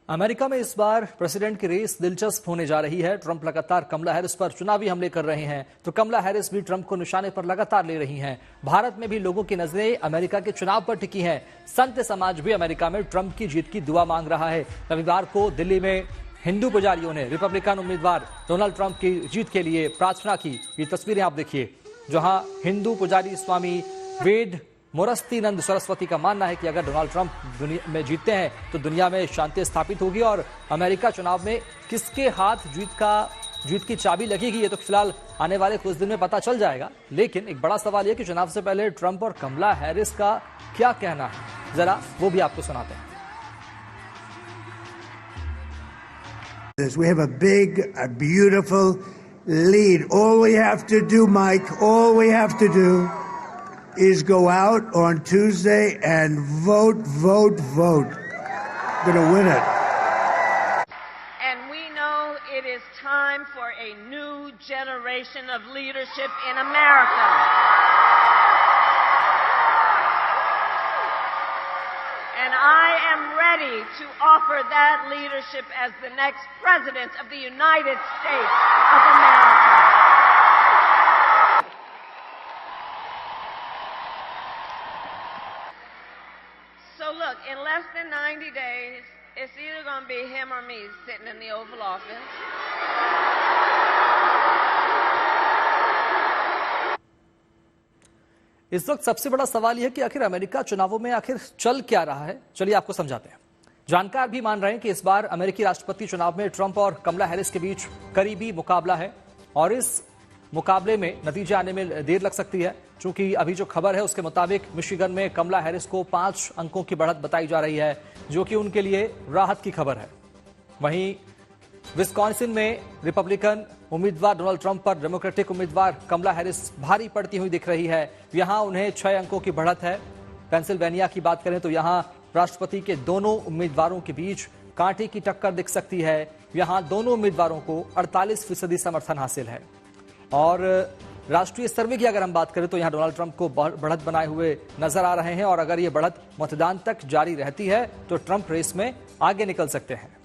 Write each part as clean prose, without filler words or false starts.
America में इस बार president की रेस दिलचस्प होने जा रही है। ट्रंप लगातार कमला हैरिस पर चुनावी हमले कर रहे हैं, तो कमला हैरिस भी ट्रंप को निशाने पर लगातार ले रही हैं। भारत में भी लोगों की नजरें अमेरिका के चुनाव पर टिकी हैं। संत समाज भी अमेरिका में ट्रंप की जीत की दुआ मांग रहा है। रविवार को दिल्ली में हिंदू पुजारियों ने रिपब्लिकन उम्मीदवार डोनाल्ड ट्रंप की जीत के लिए प्रार्थना की। ये तस्वीरें आप देखिए, जहां हिंदू पुजारी स्वामी वेद मोरस्तीनंद सरस्वती का मानना है कि अगर डोनाल्ड ट्रंप दुनिया में जीतते हैं तो दुनिया में शांति स्थापित होगी और अमेरिका चुनाव में किसके हाथ जीत की चाबी लगेगी ये तो फिलहाल आने वाले कुछ दिन में पता चल जाएगा। लेकिन एक बड़ा सवाल यह कि चुनाव से पहले ट्रंप और कमला हैरिस का क्या कहना है, जरा वो भी आपको सुनाते हैं। We have a big, a beautiful lead. All we have to do, Mike, all we have to do is go out on Tuesday and vote. We're going to win it. And we know it is time for a new generation of leadership in America. And I am ready to offer that leadership as the next President of the United States of America. So look, in less than 90 days, it's either going to be him or me sitting in the Oval Office. इस वक्त सबसे बड़ा सवाल यह है कि आखिर America चुनावों में आखिर चल क्या रहा है। चलिए आपको समझाते हैं। जानकार भी मान रहे हैं कि इस बार अमेरिकी राष्ट्रपति चुनाव में ट्रंप और कमला हैरिस के बीच करीबी मुकाबला है और इस मुकाबले में नतीजे आने में देर लग सकती है, क्योंकि अभी जो खबर है उसके मुताबिक मिशिगन में कमला हैरिस को 5 अंकों की बढ़त बताई जा रही है, जो कि उनके लिए राहत की खबर है। वहीं विस्कॉन्सिन में रिपब्लिकन उम्मीदवार डोनाल्ड ट्रंप पर डेमोक्रेटिक उम्मीदवार कमला हैरिस भारी पड़ती हुई दिख रही है। यहां उन्हें 6 अंकों की बढ़त है। पेंसिल्वेनिया की बात करें तो यहां राष्ट्रपति के दोनों उम्मीदवारों के बीच कांटे की टक्कर दिख सकती है। यहां दोनों उम्मीदवारों को 48% समर्थन हासिल है। और राष्ट्रीय सर्वे की अगर हम बात करें तो यहां डोनाल्ड ट्रंप को बढ़त बनाए हुए नजर आ रहे हैं और अगर यह बढ़त मतदान तक जारी रहती है तो ट्रंप रेस में आगे निकल सकते हैं।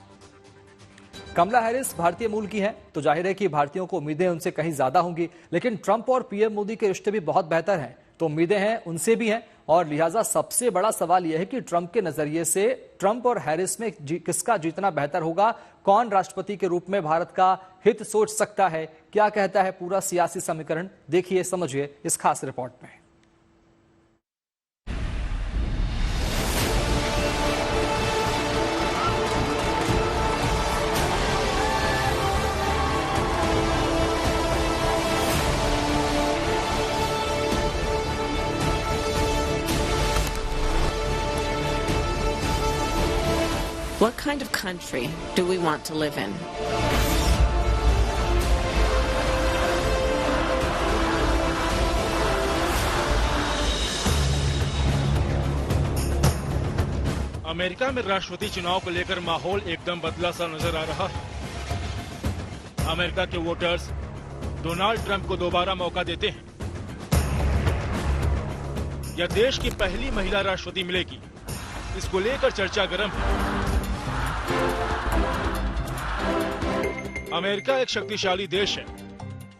कमला हैरिस भारतीय मूल की हैं, तो जाहिर है कि भारतीयों को उम्मीदें उनसे कहीं ज्यादा होंगी, लेकिन ट्रंप और पीएम मोदी के रिश्ते भी बहुत बेहतर हैं, तो उम्मीदें हैं उनसे भी हैं। और लिहाजा सबसे बड़ा सवाल यह है कि ट्रंप के नजरिए से ट्रंप और हैरिस में किसका जीतना बेहतर होगा, कौन राष्ट्रपति के रूप में भारत का हित सोच सकता है, क्या कहता है पूरा सियासी समीकरण, देखिए समझिए इस खास रिपोर्ट में। What kind of country do we want to live in? America में राष्ट्रपति चुनाव को लेकर माहौल एकदम बदला सा नजर आ रहा है। अमेरिका के वोटर्स डोनाल्ड ट्रंप को दोबारा मौका देते हैं या देश की पहली महिला राष्ट्रपति मिलेगी, इसको लेकर चर्चा गर्म है। अमेरिका एक शक्तिशाली देश है,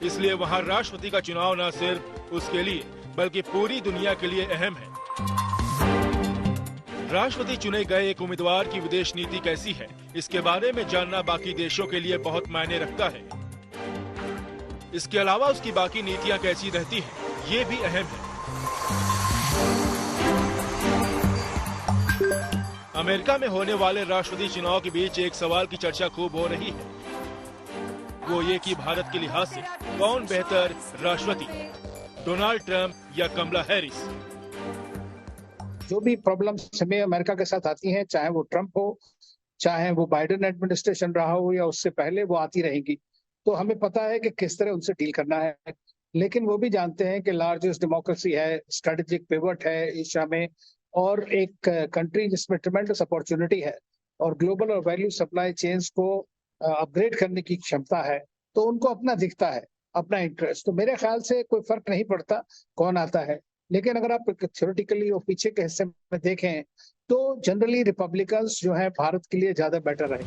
इसलिए वहां राष्ट्रपति का चुनाव न सिर्फ उसके लिए बल्कि पूरी दुनिया के लिए अहम है। राष्ट्रपति चुने गए एक उम्मीदवार की विदेश नीति कैसी है, इसके बारे में जानना बाकी देशों के लिए बहुत मायने रखता है। इसके अलावा उसकी बाकी नीतियां कैसी रहती हैं, ये भी अहम है। अमेरिका में होने वाले राष्ट्रपति चुनाव के बीच एक सवाल की चर्चा खूब हो रही है, वो ये कि भारत के लिहाज से कौन बेहतर राष्ट्रपति, डोनाल्ड ट्रंप या कमला हैरिस। जो भी प्रॉब्लम्स हमें अमेरिका के साथ आती हैं, चाहे वो ट्रंप हो, चाहे वो बाइडेन एडमिनिस्ट्रेशन रहा हो या उससे पहले, वो आती रहेंगी। तो हमें पता है कि किस तरह उनसे डील करना है, लेकिन वो भी जानते हैं कि लार्जेस्ट डेमोक्रेसी है, स्ट्रेटेजिक पिवट है एशिया में और एक कंट्री जिसमें ट्रेमेंडस अपॉर्चुनिटी है और ग्लोबल और वैल्यू सप्लाई चेन्स को अपग्रेड करने की क्षमता है, तो उनको अपना दिखता है, अपना इंटरेस्ट। तो मेरे ख्याल से कोई फर्क नहीं पड़ता कौन आता है, लेकिन अगर आप थ्योरेटिकली और पीछे के हिस्से में देखें तो जनरली रिपब्लिकन्स जो है भारत के लिए ज्यादा बेटर रहे।